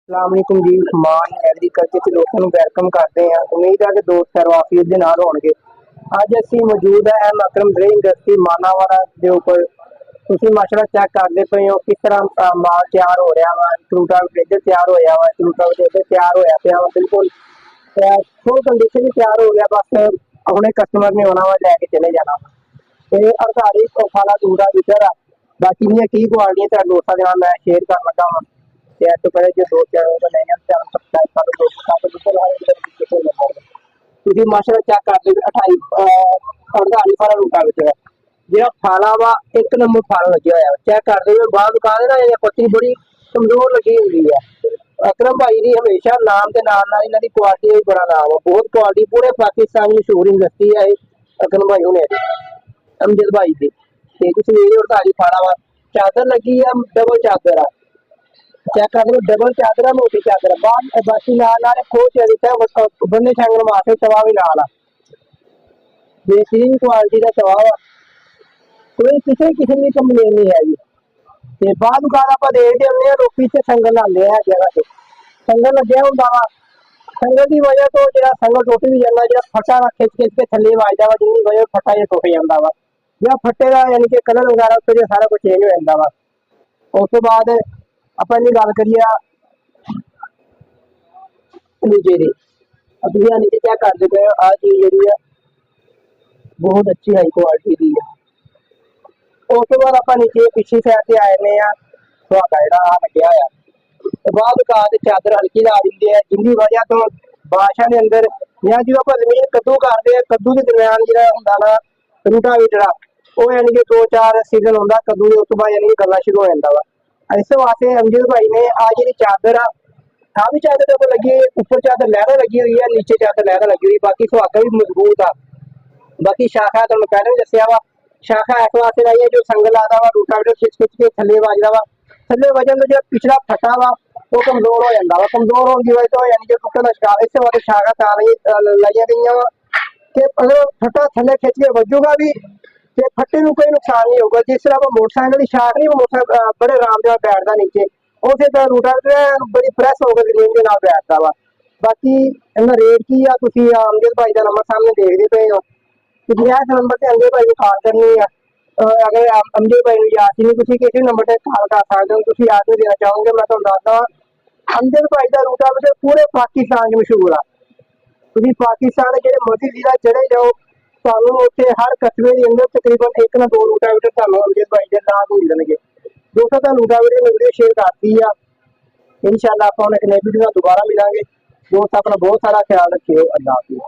ਸਲਾਮੁਅਲੈकुम ਜੀ। ਸਮਾਨ ਐਗਰੀਕਲਚਰ ਚ ਲੋਕਾਂ ਨੂੰ ਵੈਲਕਮ ਕਰਦੇ ਹਾਂ। ਉਮੀਦ ਹੈ ਕਿ ਦੋਸਤ ਸਰਵਾਫੀ ਦੇ ਨਾਲ ਹੋਣਗੇ। ਅੱਜ ਅਸੀਂ ਮੌਜੂਦ ਹੈ ਅਕਰਮ ਡੇਅਰੀ ਇੰਡਸਟਰੀ ਮਾਨਾਵਾਲਾ ਦੇ ਉੱਪਰ। ਤੁਸੀਂ ਮਾਸ਼ਾਅੱਲਾ ਚੈੱਕ ਕਰਦੇ ਪਏ ਹੋ ਕਿਸ ਤਰ੍ਹਾਂ ਮਾਲ ਤਿਆਰ ਹੋ ਰਿਹਾ ਵਾ। ਰੂਟਾਵੇਟਰ ਤਿਆਰ ਹੋਇਆ ਵਾ, ਰੂਟਾਵੇਟਰ ਤਿਆਰ ਹੋਇਆ ਪਿਆ ਵਾ, ਬਿਲਕੁਲ ਫੁੱਲ ਕੰਡੀਸ਼ਨ ਤਿਆਰ ਹੋ ਗਿਆ। ਬਸ ਹੁਣੇ ਕਸਟਮਰ ਨੇ ਆਉਣਾ ਵਾ, ਲੈ ਕੇ ਚਲੇ ਜਾਣਾ। ਤੇ 48 ਫਾਲਾ ਰੂਟਾਵੇਟਰ ਆ। ਬਾਕੀ ਦੀਆਂ ਕੀ ਕੁਆਲਿਟੀਆਂ ਤੁਹਾਡੇ ਦੋਸਤਾਂ ਦੇ ਨਾਲ ਮੈਂ ਸ਼ੇਅਰ ਕਰਨ ਲੱਗਾ ਵਾਂ। ਤੇ ਇਸ ਤੋਂ ਪਹਿਲੇ ਜੇ ਦੋ ਚੈਨਲ ਤੋਂ ਨਹੀਂ ਚੈਨਲ ਸਬਸਕ੍ਰਾਈਬ ਕਰ ਲਓ। ਤੁਸੀਂ ਮਾਸ਼ਾਅੱਲਾ ਚੈੱਕ ਕਰਦੇ ਹੋ 48 ਫਾਲਾ ਰੂਟਾਵੇਟਰ ਹੈ। ਜਿਹੜਾ ਫਾਲਾ ਵਾ ਇੱਕ ਨੰਬਰ ਫਾਲਾ ਲੱਗਿਆ ਹੋਇਆ। ਚੈੱਕ ਕਰਦੇ ਹੋ ਬਾਹਰ ਦੁਕਾਨ ਨਾ ਪੱਤੀ ਬੜੀ ਕਮਜ਼ੋਰ ਲੱਗੀ ਹੁੰਦੀ ਹੈ। ਅਕਰਮ ਭਾਈ ਦੀ ਹਮੇਸ਼ਾ ਨਾਮ ਦੇ ਨਾਲ ਨਾਲ ਇਹਨਾਂ ਦੀ ਕੁਆਲਿਟੀ ਦਾ ਵੀ ਬੜਾ ਨਾਮ ਹੈ। ਬਹੁਤ ਕੁਆਲਿਟੀ ਪੂਰੇ ਪਾਕਿਸਤਾਨ ਦੀ ਮਸ਼ਹੂਰ ਇੰਡਸਟਰੀ ਹੈ ਇਹ ਅਕਰਮ ਭਾਈ ਹੁਣੇ ਅਮਜਦ ਭਾਈ ਦੀ। ਤੇ ਤੁਸੀਂ ਇਹ 48 ਫਾਲਾ ਵਾ, ਚਾਦਰ ਲੱਗੀ ਆ, ਡਬਲ ਚਾਦਰ ਆ। ਚੈੱਕ ਕਰ ਲਓ, ਡਬਲ ਚਾਦਰ ਆ, ਮੋਟੀ ਚਾਦਰ ਆ। ਬਾਕੀ ਨਾਲ ਖੋਚ ਬੰਨੇ ਛਾਂਗਣ ਵਾਸਤੇ ਤਵਾ ਵੀ ਨਾਲ ਆ। ਬੇਹਤਰੀਨ ਕੁਆਲਿਟੀ ਦਾ ਤਵਾ ਵਾ, ਕੋਈ ਕਿਸੇ ਕਿਸਮ ਦੀ ਕੰਪਲੇਨ ਨਹੀਂ ਹੈਗੀ। ਤੇ ਬਾਹਰ ਦੁਕਾਨ ਆਪਾਂ ਦੇਖਦੇ ਹੁੰਦੇ ਹਾਂ ਲੋਕੀ ਇੱਥੇ ਸੰਗਲ ਲਾਉਂਦੇ ਆ ਜਗ੍ਹਾ ਤੇ। ਸੰਗਲ ਲੱਗਿਆ ਹੁੰਦਾ ਵਾ, ਸੰਗਲ ਦੀ ਵਜ੍ਹਾ ਤੋਂ ਜਿਹੜਾ ਸੰਗਲ ਟੁੱਟ ਵੀ ਜਾਂਦਾ, ਜਿਹੜਾ ਫੱਟਾ ਖਿੱਚ ਕੇ ਥੱਲੇ ਵੱਜਦਾ ਵਾ, ਜਿੰਨੀ ਵਜ੍ਹਾ ਫੱਟਾ ਜਿਹਾ ਟੁੱਟ ਜਾਂਦਾ ਵਾ। ਜਾਂ ਫੱਟੇ ਦਾ ਯਾਨੀ ਕਿ ਕਲਰ ਵਗੈਰਾ ਉੱਤੇ ਸਾਰਾ ਕੁਝ ਚੇਂਜ ਹੋ ਜਾਂਦਾ ਵਾ। ਉਸ ਤੋਂ ਬਾਅਦ ਆਪਾਂ ਇਹਦੀ ਗੱਲ ਕਰੀਏ ਨੀਚੇ ਦੀ, ਤੁਸੀਂ ਆ ਨੀਚੇ ਚੈੱਕ ਕਰਦੇ ਪਏ ਆ ਚੀਜ਼ ਜਿਹੜੀ ਆ ਬਹੁਤ ਅੱਛੀ ਹਾਈ ਕੁਆਲਿਟੀ ਦੀ ਆ। ਉਸ ਤੋਂ ਬਾਅਦ ਆਪਾਂ ਨੀਚੇ ਪਿੱਛੇ ਸਾਈਡ ਤੇ ਆ ਜਾਂਦੇ ਆ। ਤੁਹਾਡਾ ਜਿਹੜਾ ਆ ਲੱਗਿਆ ਆ ਤੇ ਬਾਅਦ ਕਾਰ ਦੀ ਚਾਦਰ ਹਲਕੀ ਲਾ ਦਿੰਦੇ ਆ, ਜਿੰਦੀ ਵਜ੍ਹਾ ਤੋਂ ਬਾਰਿਸ਼ਾਂ ਦੇ ਅੰਦਰ ਜਾਂ ਜਦੋਂ ਆਪਾਂ ਜ਼ਮੀਨ ਕੱਦੂ ਕਰਦੇ ਆ, ਕੱਦੂ ਦੇ ਦਰਮਿਆਨ ਜਿਹੜਾ ਹੁੰਦਾ ਨਾ ਰੂਟਾਵੇਟਰ ਆ, ਉਹ ਯਾਨੀ ਕਿ 2-4 ਸੀਜ਼ਨ ਹੁੰਦਾ ਕੱਦੂ ਦੇ। ਉਸ ਤੋਂ ਬਾਅਦ ਯਾਨੀ ਕਿ ਗੱਲਾਂ ਸ਼ੁਰੂ ਹੋ ਜਾਂਦਾ ਵਾ। ਇਸ ਵਾਸਤੇ ਅਮਜਦ ਭਾਈ ਨੇ ਆ ਜਿਹੜੀ ਚਾਦਰ ਆ ਵੀ ਚਾਦਰ ਦੇ ਉੱਪਰ ਲੱਗੀ ਹੋਈ, ਉੱਪਰ ਚਾਦਰ ਲਹਿਰਾ ਲੱਗੀ ਹੋਈ ਹੈ, ਨੀਚੇ ਚਾਦਰ ਲਹਿਰਾ ਲੱਗੀ ਹੋਈ। ਬਾਕੀ ਸੁਹਾਗਾ ਵੀ ਮਜ਼ਬੂਤ ਆ। ਬਾਕੀ ਸ਼ਾਖਾ ਤੁਹਾਨੂੰ ਪਹਿਲਾਂ ਵੀ ਦੱਸਿਆ ਵਾ, ਸ਼ਾਖਾ ਇਸ ਵਾਸਤੇ ਲਾਈ ਹੈ ਜੋ ਸੰਗਲ ਲਾਦਾ ਵਾ, ਰੂਟਾਵੇਟਰ ਖਿੱਚ ਕੇ ਥੱਲੇ ਵੱਜਦਾ ਵਾ। ਥੱਲੇ ਵਜਨ ਦਾ ਜਿਹੜਾ ਪਿਛਲਾ ਫੱਟਾ ਵਾ ਉਹ ਕਮਜ਼ੋਰ ਹੋ ਜਾਂਦਾ ਵਾ। ਕਮਜ਼ੋਰ ਹੋਣ ਦੀ ਵਜ੍ਹਾ ਤੋਂ ਯਾਨੀ ਕਿ ਟੁੱਟਣ ਦਾ ਸ਼ਿਕਾਰ। ਇਸੇ ਵਾਸਤੇ ਸ਼ਾਖਾ ਤਾਂ ਲਾਈਆਂ ਗਈਆਂ ਵਾ ਕਿ ਅਗਰ ਫੱਟਾ ਥੱਲੇ ਖਿੱਚ ਕੇ ਵੱਜੂਗਾ ਵੀ ਤੇ ਫੱਟੇ ਨੂੰ ਕੋਈ ਨੁਕਸਾਨ ਨਹੀਂ ਹੋਊਗਾ। ਜਿਸ ਤਰ੍ਹਾਂ ਆਪਾਂ ਮੋਟਰਸਾਈਕਲ ਦੀ ਸ਼ਾਖ ਨਹੀਂ, ਮੋਟਰਸਾਈਕਲ ਬੜੇ ਆਰਾਮ ਨਾਲ ਬੈਠਦਾ ਨੀਚੇ, ਉਸੇ ਤਰ੍ਹਾਂ ਰੂਟਾਵੇਟਰ ਬੜੀ ਪ੍ਰੈਸ ਹੋ ਕੇ ਜ਼ਮੀਨ ਦੇ ਨਾਲ ਬੈਠਦਾ ਵਾ। ਬਾਕੀ ਇਹਦਾ ਰੇਟ ਕੀ ਆ, ਤੁਸੀਂ ਅਮਜਦ ਭਾਈ ਦਾ ਨੰਬਰ ਸਾਹਮਣੇ ਦੇਖਦੇ ਪਏ ਹੋ। ਤੁਸੀਂ ਇਸ ਨੰਬਰ ਤੇ ਅਮਜਦ ਭਾਈ ਨੂੰ ਕਾਲ ਕਰਨੀ ਆ। ਅਗਰ ਅਮਜਦ ਭਾਈ ਨੂੰ ਯਾਦ ਨਹੀਂ, ਤੁਸੀਂ ਕਿਸੇ ਨੰਬਰ ਤੇ ਕਾਲ ਕਰ ਸਕਦੇ ਹੋ। ਤੁਸੀਂ ਆਰਡਰ ਦੇਣਾ ਚਾਹੋਗੇ, ਮੈਂ ਤੁਹਾਨੂੰ ਦੱਸਦਾ ਅਮਜਦ ਭਾਈ ਦਾ ਰੂਟਾਵੇਟਰ ਪੂਰੇ ਪਾਕਿਸਤਾਨ 'ਚ ਮਸ਼ਹੂਰ ਆ। ਤੁਸੀਂ ਪਾਕਿਸਤਾਨ ਜਿਹੜੇ ਮਰਜ਼ੀ ਜ਼ਿਲ੍ਹਾ ਚਲੇ ਜਾਓ, ਤੁਹਾਨੂੰ ਉੱਥੇ ਹਰ ਕਸਬੇ ਦੇ ਅੰਦਰ ਤਕਰੀਬਨ 1 ਨਾ 2 ਰੂਟਾਵੇਟਰ ਤੁਹਾਨੂੰ ਅਮਜਦ ਭਾਈ ਦੇ ਨਾਂ ਤੋਂ ਮਿਲਣਗੇ। ਦੋਸਤੋ ਤੁਹਾਨੂੰ ਰੂਟਾਵੇਟਰ ਦੀ ਵੀਡੀਓ ਸ਼ੇਅਰ ਕਰਤੀ ਆ। ਇਨਸ਼ਾਅੱਲਾ ਆਪਾਂ ਹੁਣ ਇੱਕ ਨਵੀਂ ਵੀਡੀਓ ਨਾਲ ਦੁਬਾਰਾ ਮਿਲਾਂਗੇ। ਦੋਸਤ ਆਪਣਾ ਬਹੁਤ ਸਾਰਾ ਖਿਆਲ ਰੱਖਿਓ। ਅੱਲਾਹ ਹਾਫਿਜ਼।